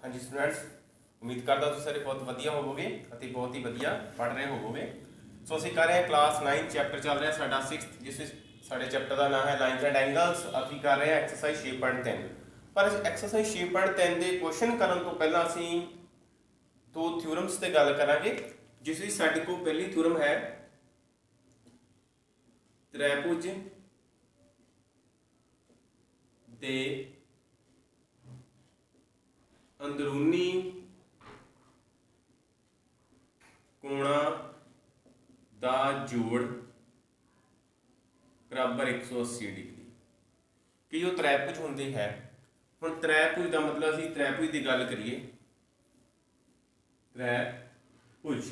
हाँ जी स्टूडेंट्स, उम्मीद करता तुम सारे बहुत वधिया होवोगे ਅਤੇ बहुत ही वधिया पढ़ रहे होवोगे। सो ਅਸੀਂ कर रहे हैं क्लास 9 चैप्टर चल रहा है साडा 6th, जिस साडे चैप्टर का नाम है लाइन्स एंड एंगल्स। ਅਸੀਂ कर रहे हैं एक्सरसाइज 6.3। पर एक्सरसाइज 6.3 ਦੇ क्वेश्चन ਕਰਨ ਤੋਂ ਪਹਿਲਾਂ ਅਸੀਂ ਦੋ ਥਿਊਰਮਸ ਤੇ ਗੱਲ ਕਰਾਂਗੇ। ਜਿਸ ਵਿੱਚ ਸਾਡੇ ਕੋਲ ਪਹਿਲੀ ਥਿਊਰਮ ਹੈ ਤ੍ਰਿਭੁਜ ਦੇ अंदरूनी कोणा दा जोड़ बराबर 180 डिग्री कि जो त्रिभुज होंगे है। हुण त्रिभुज का मतलब असीं त्रिभुज की गल करिए, त्रिभुज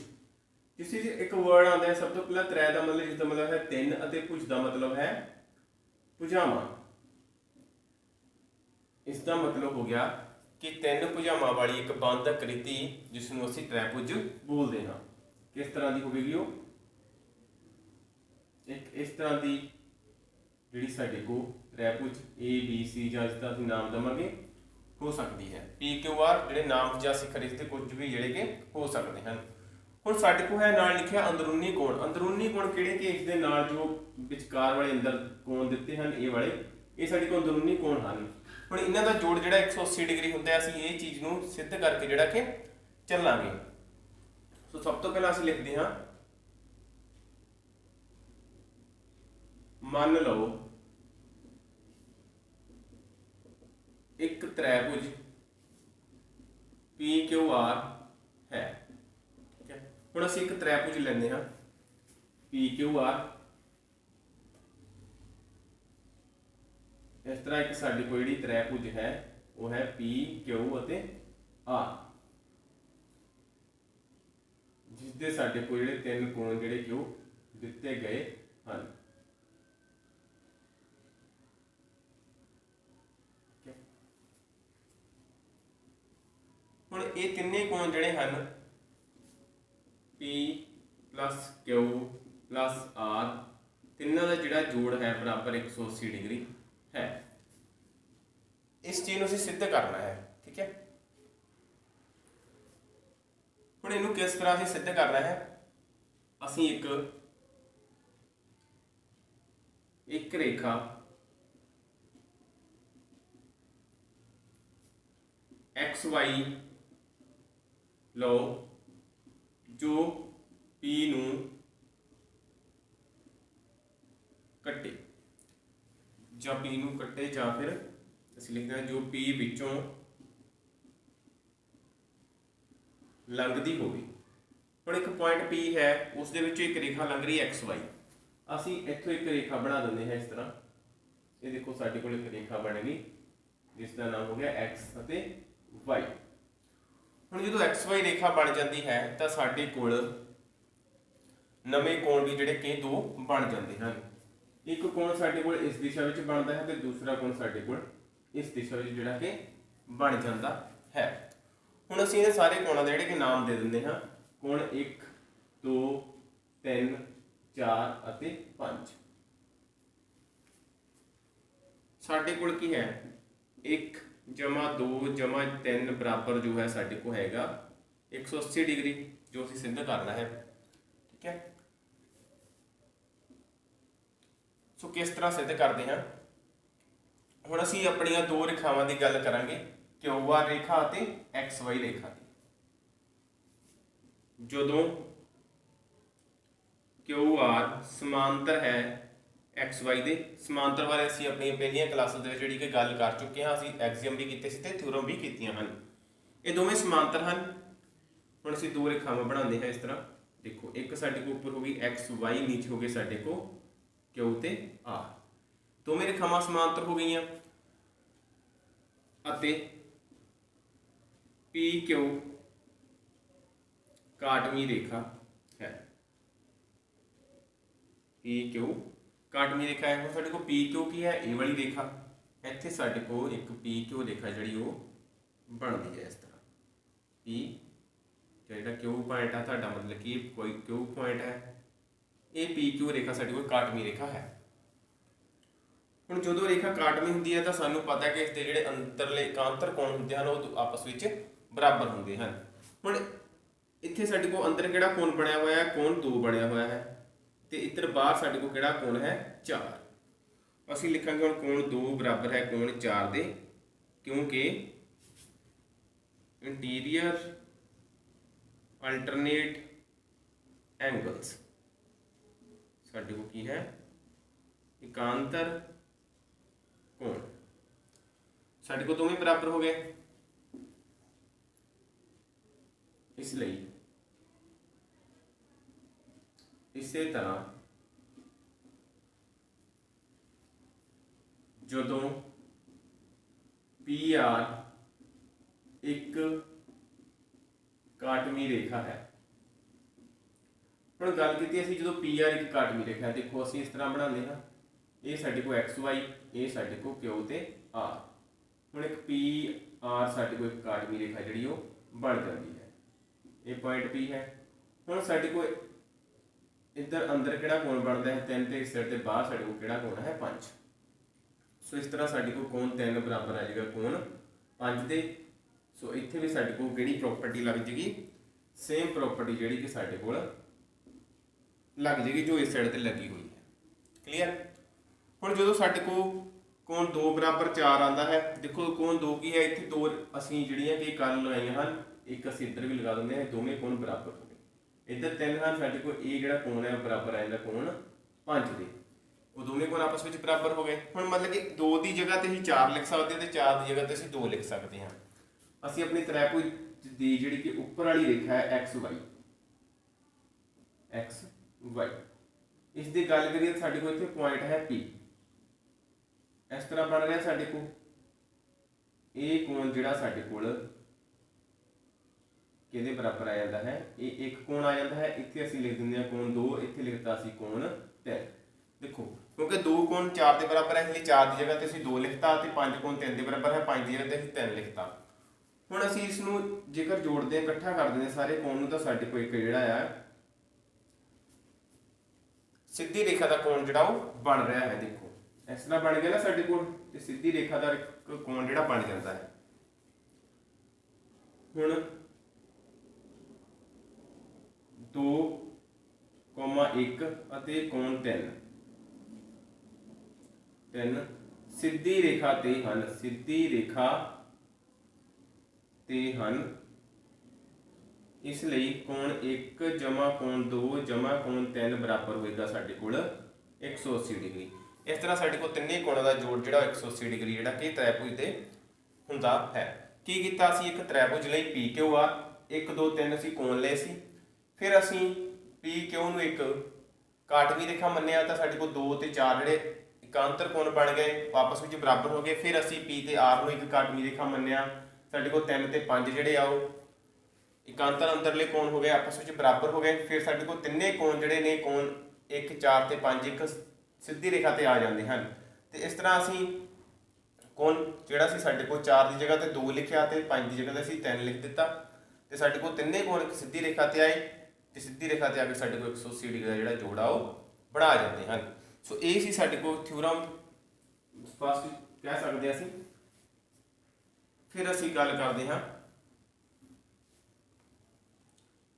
जिस एक वर्ड आता है सब तो पहला त्रै का मतलब जिसका मतलब है तीन और भुज का मतलब है भुजावां। इसका मतलब हो गया कि तीन भुजावां वाली एक बंद आकृति जिसनों असीं त्रिभुज बोलते हैं। किस तरह की होगी वो? एक इस तरह की जिहड़ी साडे कोल त्रिभुज ए बी सी जां जिसका असीं नाम देवांगे हो सकती है। पी क्यू आर जिहड़े नाम जां सिखर इसके कुछ भी जिहड़े कि हो सकते हैं। हुण साडे कोल है नाल लिखिया अंदरूनी कोण। अंदरूनी कोण किहड़े कि इस दे नाल जो विचकार वाले अंदर कोण दिते हैं ये वाले ये साडे कोल अंदरूनी कोण हैं। हुण इन्हां दा जोड़ जिहड़ा 180 डिग्री हुंदा है, असीं इह चीज़ नूं सिद्ध करके जिहड़ा कि चलांगे। सो सब तो पहला असीं लिखदे हां, मान लो एक त्रिभुज पी क्यू आर है। ठीक है, हुण असीं एक त्रिभुज लैंदे हां पी क्यू आर। इस तरह एक साडी कोई जिहड़ी त्रिभुज है वो है पी क्यू अते आर, जिसके साडे कोल जिहड़े तीन कोण जिहड़े कि दिते गए हैं। हुण ये तिन्ने कोण जिहड़े हैं P plus Q plus R, तिन्नां दा जिहड़ा जोड़ है बराबर 180 डिग्री है। इस चीज को सिद्ध करना है। ठीक है, हुण इहनूं किस तरह से सिद्ध करना है? असीं एक रेखा एक्स वाई लो जो पी नूं कट्टे ਜਾਂ पी नूं कट्टे ਜਾਂ फिर ਅਸੀਂ लिखते हैं जो पी विचों लंघदी होवे। हुण एक पॉइंट पी है उस दे विचों एक रेखा लंघ रही है एक्स वाई। ਅਸੀਂ ਇੱਥੋਂ एक रेखा बना ਦਿੰਦੇ हैं इस तरह। ये देखो ਸਾਡੇ ਕੋਲ एक रेखा बन गई जिसका नाम हो गया एक्स ਅਤੇ वाई। ਹੁਣ ਜਦੋਂ एक्स वाई रेखा बन जाती है तो ਸਾਡੇ ਕੋਲ नवे कोण भी ਜਿਹੜੇ कि दो बन जाते हैं। एक कोण साडे कोल इस दिशा विच बनता है तो दूसरा कोण साडे कोल इस दिशा विच जिहड़ा कि बन जाता है। हुण असीं इहदे सारे कोणां दे जिहड़े कि नाम दे दिंदे हां, कोण 1 2 3 4 अते 5। साडे कोल की है 1 जमा 2 जमा 3 बराबर जो है साडे कोल हैगा 180 डिग्री, जो असीं सिद्ध करना है। ठीक है, सो किस तरह सिद्ध करते हैं? हुण असीं अपणियां दो रेखावां की गल करांगे, क्यू आर रेखा और एक्स वाई रेखा की। जदों क्यू आर समांतर है एक्स वाई दे, समांतर बारे असीं अपनी पहलियां क्लासां दे विच जिहड़ी कि गल कर चुके हैं। असीं एक्सियम भी कीते सी ते थ्योरम भी कीतियां हन। ये दोवें समांतर हैं। हुण असीं दो रेखावां बनाउंदे हैं इस तरह। देखो एक साडे को उपर हो गई एक्स वाई, नीचे हो गए साडे को क्यू ते आर। दोवें रेखावां समांतर हो गई अते पी क्यू काटवीं रेखा है। पी क्यू काटवीं रेखा है। साडे को पी क्यू की है ए वाली रेखा, इत्थे साडे को एक पी क्यू रेखा जिहड़ी वो बनदी है इस तरह। पी जिहड़ा क्यू पॉइंट है तुहाडा मतलब कि कोई क्यू पॉइंट है, ये पी क्यू रेखा साडे कोल काटवीं रेखा है। ਹੁਣ ਜਦੋਂ ਰੇਖਾ ਕਾਟਵੀਂ ਹੁੰਦੀ ਹੈ ਤਾਂ ਸਾਨੂੰ ਪਤਾ ਕਿ ਇਸ ਦੇ ਜਿਹੜੇ ਅੰਤਰਲੇ ਇਕਾਂਤਰ ਕੋਣ ਹੁੰਦੇ ਹਨ ਉਹ ਆਪਸ ਵਿੱਚ बराबर होंगे हैं। हुण इत्थे साडे कोल अंदर किहड़ा कोण बनिया होया है, कोण 2 बनिया होया है, तो इधर बाहर साडे कोल किहड़ा कोण है 4। असीं लिखांगे हुण कोण 2 बराबर है कोण 4 दे, क्योंकि इंटीरियर अल्टरनेट एंगल्स साडे कोल की है एकांतर कोण साडे कोल दोवें बराबर हो गए। इसलिए इसे तरह जदों पी आर एक काटवी रेखा है, हुण गल कीती असीं जदों पी आर एक काटवी रेखा है, देखो असीं इस तरह बनाते हैं, ये साडे कोल एक्स वाई, ये साडे कोल क्यू ते आर। हुण एक पी आर साडे कोल एक काटवी रेखा जिहड़ी वो बन जाती है, ये पॉइंट पी है। हुण साडे कोल इधर अंदर किहड़ा कोण बनता है 3 ते इस साइड ते बाहर साडे कोल किहड़ा कोण है 5। सो इस तरह साडे कोल कोण 3 बराबर आ जाएगा कोण 5 दे। सो इत्थे भी साडे कोल किहड़ी प्रॉपर्टी लग जाएगी, सेम प्रॉपर्टी जिहड़ी कि साडे कोल लग जाएगी जो इस साइड ते लगी हुई है। क्लीयर। हुण जदों साडे कोल कोण 2 बराबर 4 आंदा है, देखो कोण 2 की है, इत्थे 2 असीं जिहड़ियां कि कल लगाईआं हन, एक असीं इधर भी लगा दिंदे हैं, दोवें कोण बराबर हो गए। इधर 3 हैं साडे कोल, ये जिहड़ा कोण है बराबर आ जांदा कोण 5 दे, वो दोवें कोण आपस में बराबर हो गए। हुण मतलब कि 2 की जगह ते असीं 4 लिख सकते हैं, तो 4 की जगह ते असीं 2 लिख सकते हैं। असीं अपनी त्रिभुज की जिहड़ी कि उपर वाली रेखा है एक्स वाई, इसकी गल करिए साडे कोल इत्थे पॉइंट है पी, इस तरह बन रहा साडे कोल ये कोण जिहड़ा साडे कोल किहदे बराबर आ जाता है, ये एक कोण आ जाता है। इत्थे असीं लिख दिंदे हां कोण 2, इत्थे लिखता असीं कोण 3। देखो क्योंकि 2 कोण 4 के बराबर है, इसलिए 4 की जगह ते असीं 2 लिखता, ते 5 कोण 3 के बराबर है, 5 की जगह ते असीं 3 लिखता। हुण असीं इसनूं जेकर जोड़ते हैं, इकट्ठा कर देंगे सारे कोण नूं, तां साडे कोल एक जिहड़ा आ सीधी रेखा का कोण जिहड़ा वो बन रहा है। देखो इस तरह बन गया ना साडे कोल, ते सीधी रेखा का एक कोण जिहड़ा बन जाता है। हुण 2,1 ਅਤੇ कोण 3 सीधी रेखा ते हन, सीधी रेखा ते हन, इसलिए कोण 1 जमा कोण 2 जमा कोण 3 बराबर होएगा साडे कोल 180 डिग्री। इस तरह साडे कोल तिन्ने कोणां दा जोड़ जिहड़ा 180 डिग्री जिहड़ा कि त्रिभुज दे हुंदा है। की कीता असीं एक त्रिभुज लई पी क्यू आर 1 2 3 असीं कोण लए सी, फिर असीं पी क्यू नूं एक काटवी रेखा मन्निया, तां साडे कोल 2 ते 4 जिहड़े एकांतर कोण बन गए, आपस में बराबर हो गए। फिर असीं पी ते आर नूं एक काटवी रेखा मन्निया, साडे कोल 3 ते 5 जिहड़े आ एकांतर अंदरले कोण हो गए, आपस में बराबर हो गए। फिर साडे कोल तिन्ने कोण जिहड़े ने कोण 1 4 ते 5 एक सीधी रेखा ते आ जाते हैं। तो इस तरह असीं कोण जिहड़ा सी साडे कोल 4 की जगह ते 2 लिखिया, ते 5 की जगह ते असीं 3 लिख दिता, ते साडे कोल तिन्ने कोण एक सीधी रेखा ते आए, ते सीधी रेखा ते आके साडे कोल 180 डिग्री का जिहड़ा जोड़ आ बना जाते हैं। सो ये सी साडे कोल थ्योरम फस्ट कह सकते असीं। फिर असीं गल करते हैं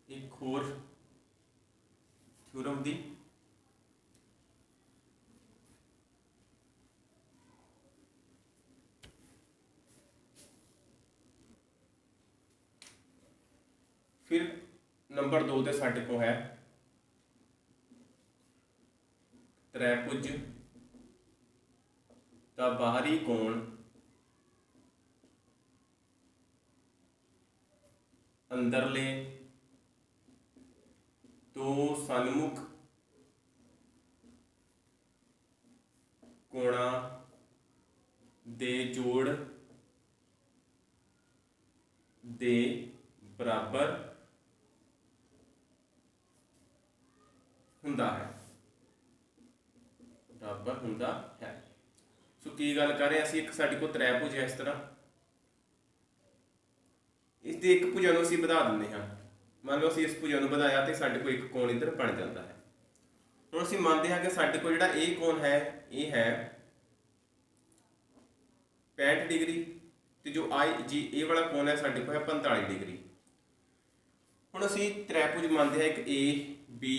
एक होर थ्योरम दी, फिर नंबर 2 ते साडे को है त्रिभुज दा बाहरी कोण अंदरले 2 सन्मुख कोणां दे जोड़ दे बराबर हुंदा है, बराबर हुंदा है। सो की गल कर रहे हैं असीं, एक साडे कोल त्रिभुज है इस तरह, इसकी एक भुजा नूं असीं वधा दिंदे हां। मान लो असीं इस भुजा नूं वधाया तो साडे कोल एक कोण इधर बन जाता है। हुण असीं मानते हैं कि साडे कोल जिहड़ा ये कोण है, ये है 65 डिग्री, ਤੇ ਜੋ ਆਈ ਜੀ ਇਹ ਵਾਲਾ ਕੋਣ ਹੈ ਸਾਡੇ ਕੋਲ ਹੈ 45 ਡਿਗਰੀ। ਹੁਣ ਅਸੀਂ ਤ੍ਰਿਭੁਜ ਮੰਨਦੇ ਹਾਂ ਇੱਕ ਏ ਬੀ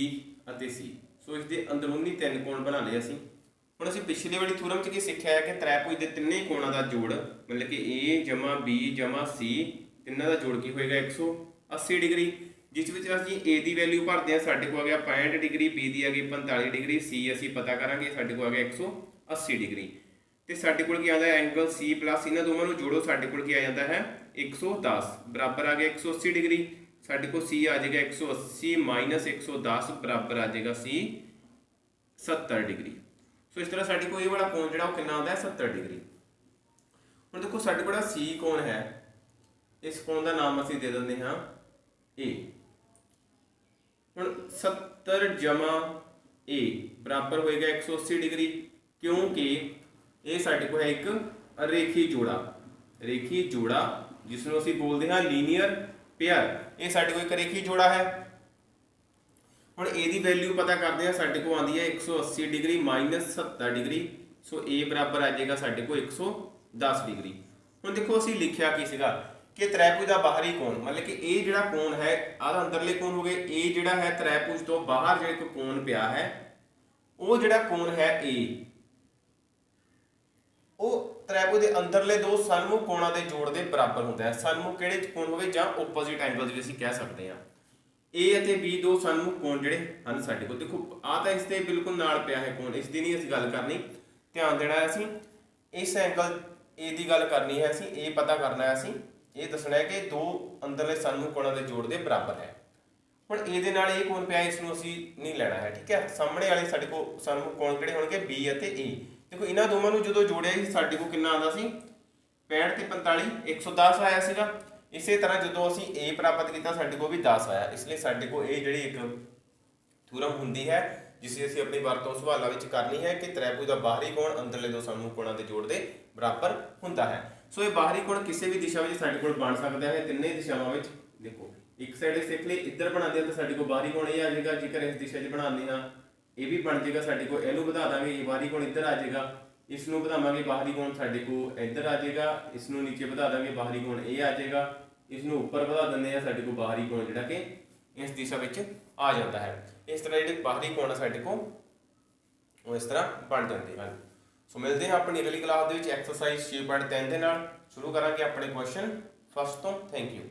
ਅਤੇ ਸੀ। ਸੋ ਇਸ ਦੇ ਅੰਦਰੂਨੀ ਤਿੰਨ ਕੋਣ ਬਣਾ ਲਏ ਅਸੀਂ। ਹੁਣ ਅਸੀਂ ਪਿਛਲੀ ਵਾਲੀ ਥਿਊਰਮ 'ਚ ਕੀ ਸਿੱਖਿਆ ਹੈ ਕਿ ਤ੍ਰਿਭੁਜ ਦੇ ਤਿੰਨੇ ਕੋਣਾਂ ਦਾ ਜੋੜ ਮਤਲਬ ਕਿ A ਜਮਾ B ਜਮਾ C ਤਿੰਨਾਂ ਦਾ ਜੋੜ ਕੀ ਹੋਏਗਾ 180 ਡਿਗਰੀ, ਜਿਸ ਵਿੱਚ ਅਸੀਂ A ਦੀ ਵੈਲਿਊ ਭਰਦੇ ਹਾਂ ਸਾਡੇ ਕੋਲ ਆ ਗਿਆ 65 ਡਿਗਰੀ, B ਦੀ ਆ ਗਈ 45 ਡਿਗਰੀ, C ਅਸੀਂ ਪਤਾ ਕਰਾਂਗੇ ਸਾਡੇ ਕੋਲ ਆ ਗਿਆ 180 ਡਿਗਰੀ। ਤੇ ਸਾਡੇ ਕੋਲ ਕੀ ਆਉਂਦਾ ਹੈ ਐਂਗਲ C ਪਲੱਸ ਇਹਨਾਂ ਦੋਵਾਂ ਨੂੰ ਜੋੜੋ ਸਾਡੇ ਕੋਲ ਕੀ ਆ ਜਾਂਦਾ ਹੈ 110 ਬਰਾਬਰ ਆ ਗਿਆ 180 ਡਿਗਰੀ। ਸਾਡੇ ਕੋਲ C ਆ ਜਾਏਗਾ 180 ਮਾਈਨਸ 110 ਬਰਾਬਰ ਆ ਜਾਏਗਾ C 70 ਡਿਗਰੀ। ਸੋ ਇਸ ਤਰ੍ਹਾਂ ਸਾਡੇ ਕੋਲ ਇਹ ਵਾਲਾ ਕੋਣ ਜਿਹੜਾ ਉਹ ਕਿੰਨਾ ਆਉਂਦਾ ਹੈ 70 ਡਿਗਰੀ। ਹੁਣ ਦੇਖੋ ਸਾਡੇ ਕੋਲ C ਕੋਣ ਹੈ, ਇਸ ਕੋਣ ਦਾ ਨਾਮ ਅਸੀਂ ਦੇ ਦਿੰਦੇ ਹਾਂ A। ਹੁਣ 70 ਜਮਾ A ਬਰਾਬਰ ਹੋਏਗਾ 180 ਡਿਗਰੀ, ਕਿਉਂਕਿ ਇਹ ਸਾਡੇ ਕੋਲ ਹੈ ਇੱਕ ਰੇਖੀ ਜੋੜਾ। ਰੇਖੀ ਜੋੜਾ ਜਿਸ ਨੂੰ ਅਸੀਂ ਬੋਲਦੇ ਹਾਂ ਲੀਨੀਅਰ ਪੇਅਰ, ਇਹ ਸਾਡੇ ਕੋਲ ਇੱਕ ਰੇਖੀ ਜੋੜਾ ਹੈ। ਹੁਣ A ਦੀ ਵੈਲਿਊ ਪਤਾ ਕਰਦੇ ਹਾਂ ਸਾਡੇ ਕੋਲ ਆਉਂਦੀ ਹੈ 180 degree minus 70 degree. So A ਬਰਾਬਰ ਆ ਜਾਏਗਾ ਸਾਡੇ ਕੋਲ 110 ਡਿਗਰੀ। ਹੁਣ ਦੇਖੋ ਅਸੀਂ ਲਿਖਿਆ ਕੀ ਸੀਗਾ ਕਿ ਤ੍ਰਿਭੁਜ ਦਾ ਬਾਹਰੀ ਕੋਣ ਮਤਲਬ ਕਿ ਇਹ ਜਿਹੜਾ ਕੋਣ ਹੈ ਆਹ ਅੰਦਰਲੇ ਕੋਣ ਹੋ ਗਏ। A ਜਿਹੜਾ ਹੈ ਤ੍ਰਿਭੁਜ ਤੋਂ ਬਾਹਰ ਜਿਹੜਾ ਇੱਕ ਕੋਣ ਪਿਆ ਹੈ ਉਹ ਜਿਹੜਾ ਕੋਣ ਹੈ A ਉਹ ਤ੍ਰਿਭੁਜ ਦੇ ਅੰਦਰਲੇ ਦੋ ਸਨਮੁਖ ਕੋਣਾਂ ਦੇ ਜੋੜ ਦੇ ਬਰਾਬਰ ਹੁੰਦਾ ਹੈ। ਸਨਮੁਖ ਕਿਹੜੇ ਕੋਣ ਹੋ ਗਏ ਜਾਂ ਆਪੋਜ਼ਿਟ ਐਂਗਲਸ ਵੀ ਅਸੀਂ ਕਹਿ ਸਕਦੇ ਹਾਂ। A ਅਤੇ B ਦੋ ਸਨਮੁਖ ਕੋਣ ਜਿਹੜੇ ਹਨ ਸਾਡੇ ਕੋਲ। ਦੇਖੋ ਆ ਤਾਂ ਇਸ ਦੇ ਬਿਲਕੁਲ ਨਾਲ ਪਿਆ ਹੈ ਕੋਣ, ਇਸ ਦੀ ਨਹੀਂ ਅਸੀਂ ਗੱਲ ਕਰਨੀ, ਧਿਆਨ ਦੇਣਾ ਹੈ ਅਸੀਂ ਇਸ ਐਂਗਲ A ਦੀ ਗੱਲ ਕਰਨੀ ਹੈ। ਅਸੀਂ A ਪਤਾ ਕਰਨਾ ਹੈ, ਅਸੀਂ ਇਹ ਦੱਸਣਾ ਹੈ ਕਿ ਦੋ ਅੰਦਰਲੇ ਸਨਮੁਖ ਕੋਣਾਂ ਦੇ ਜੋੜ ਦੇ ਬਰਾਬਰ ਹੈ। ਹੁਣ A ਦੇ ਨਾਲ ਇਹ ਕੋਣ ਪਿਆ ਇਸ ਨੂੰ ਅਸੀਂ ਨਹੀਂ ਲੈਣਾ ਹੈ, ਠੀਕ ਹੈ। ਸਾਹਮਣੇ ਵਾਲੇ ਸਾਡੇ ਕੋਲ ਸਨਮੁਖ ਕੋਣ ਕਿਹੜੇ ਹੋਣਗੇ B ਅਤੇ A। ਦੇਖੋ ਇਹਨਾਂ ਦੋਵਾਂ ਨੂੰ ਜਦੋਂ ਜੋੜਿਆ ਸੀ ਸਾਡੇ ਕੋਲ ਕਿੰਨਾ ਆਉਂਦਾ ਸੀ 65 ਤੇ 45 110 ਆਇਆ ਸੀਗਾ। ਇਸੇ ਤਰ੍ਹਾਂ ਜਦੋਂ ਅਸੀਂ A ਪ੍ਰਾਪਤ ਕੀਤਾ ਸਾਡੇ ਕੋਲ ਵੀ 10 ਆਇਆ। ਇਸ ਲਈ ਸਾਡੇ ਕੋਲ ਇਹ ਜਿਹੜੀ ਇੱਕ ਥਿਊਰਮ ਹੁੰਦੀ ਹੈ ਜਿਸ ਅਸੀਂ ਆਪਣੀ ਵਰਤੋਂ ਸਵਾਲਾਂ ਵਿੱਚ ਕਰਨੀ ਹੈ ਕਿ ਤ੍ਰਿਭੁਜ ਦਾ ਬਾਹਰੀ ਕੋਣ ਅੰਦਰਲੇ ਦੋ ਸਨਮੁਖ ਕੋਣਾਂ ਦੇ ਜੋੜ ਦੇ ਬਰਾਬਰ ਹੁੰਦਾ ਹੈ। ਸੋ ਇਹ ਬਾਹਰੀ ਕੋਣ ਕਿਸੇ ਵੀ ਦਿਸ਼ਾ ਵਿੱਚ ਸਾਡੇ ਕੋਲ ਬਣ ਸਕਦਾ ਹੈ, ਤਿੰਨੇ ਦਿਸ਼ਾਵਾਂ ਵਿੱਚ। ਦੇਖੋ ਇੱਕ ਸਾਈਡ ਸਿੱਖ ਲਈ ਇੱਧਰ ਬਣਾਉਂਦੇ ਹਾਂ ਤਾਂ ਸਾਡੇ ਕੋਲ ਬਾਹਰੀ ਕੋਣ ਇਹ ਆ ਜਾਏਗਾ। ਜੇਕਰ ਇਸ ਦਿਸ਼ਾ 'ਚ ਬਣਾਉਂਦੇ ਹਾਂ ਇਹ ਵੀ ਬਣ ਜਾਏਗਾ ਸਾਡੇ ਕੋਲ। ਇਹਨੂੰ ਵਧਾ ਦਾਂਗੇ ਇਹ ਬਾਹਰੀ ਕੋਣ ਇੱਧਰ ਆ ਜਾਏਗਾ। ਇਸ ਨੂੰ ਵਧਾਵਾਂਗੇ ਬਾਹਰੀ ਕੋਣ ਸਾਡੇ ਕੋਲ ਇੱਧਰ ਆ ਜਾਏਗਾ। ਇਸ ਨੂੰ ਨੀਚੇ ਵਧਾ ਦਾਂਗੇ ਬਾਹਰੀ ਕੋਣ ਇਹ ਆ ਜਾਏਗਾ। ਇਸ ਨੂੰ ਉੱਪਰ ਵਧਾ ਦਿੰਦੇ ਆ ਸਾਡੇ ਕੋਲ ਬਾਹਰੀ ਕੋਣ ਜਿਹੜਾ ਕਿ ਇਸ ਦਿਸ਼ਾ ਵਿੱਚ ਆ ਜਾਂਦਾ ਹੈ। ਇਸ ਤਰ੍ਹਾਂ ਜਿਹੜੇ ਬਾਹਰੀ ਕੋਣ ਆ ਸਾਡੇ ਕੋਲ ਉਹ ਇਸ ਤਰ੍ਹਾਂ ਬਣ ਜਾਂਦੇ ਹਨ। ਸੋ ਮਿਲਦੇ ਹਾਂ ਆਪਣੀ ਅਗਲੀ ਕਲਾਸ ਦੇ ਵਿੱਚ ਐਕਸਰਸਾਈਜ਼ 6.3 ਦੇ ਨਾਲ। ਸ਼ੁਰੂ ਕਰਾਂਗੇ ਆਪਣੇ ਕੁਐਸਚਨ ਫਸਟ ਤੋਂ। Thank you.